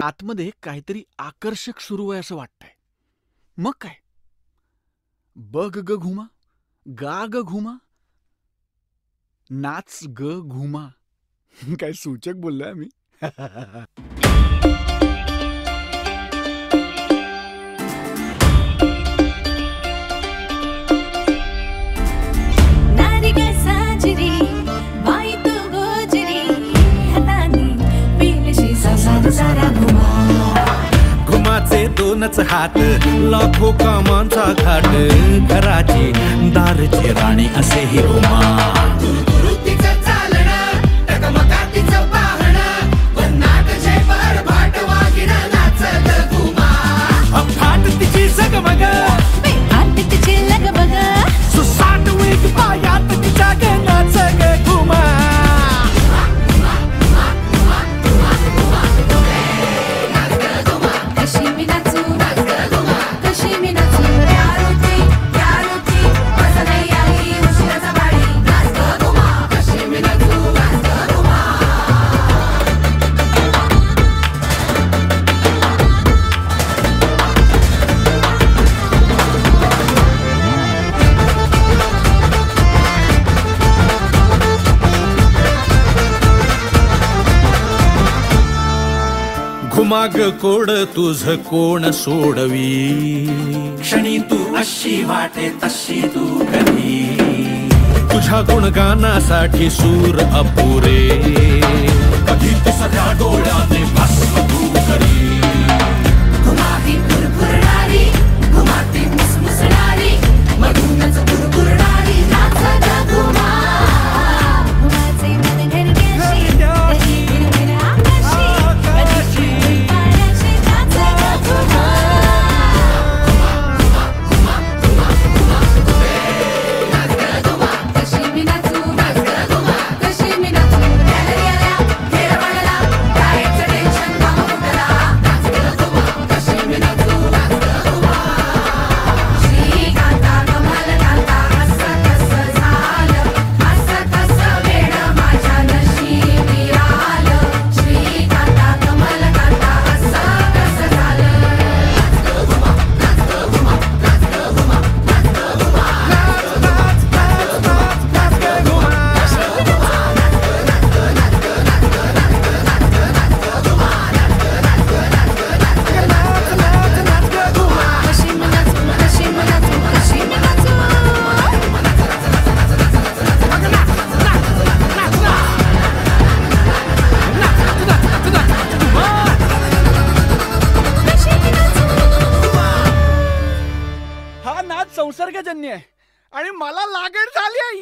आतमध्ये काहीतरी आकर्षक सुरू आहे असं वाटतंय. मग काय, बघ ग घुमा, गा ग घुमा, नाच ग घुमा. काय सूचक बोललोय मी. घुमाचे दोनच हात, लाखो कामांचा घाट, घराची दारची राणी असेही घुमा. अफाट तिची जगमग, तिची लगबग, सुसाट वेग पायात तिच्या ग नाच ग घुमा. घुमाग कोड तुझ कोण सोडवी, क्षणी तू अशी वाटे तशी तू कधी. तुझ्या गुणगानासाठी सूर अपुरे, कधी तू सगळ्या डोळ्याने भस्म तू करी. घुमाती फुरफुरणारी, घुमाती मुसमुसणारी, मधूनच फुरफुरणारी नाच ग घुमा. संसर्गजन्य आहे आणि मला लागण झाली आहे.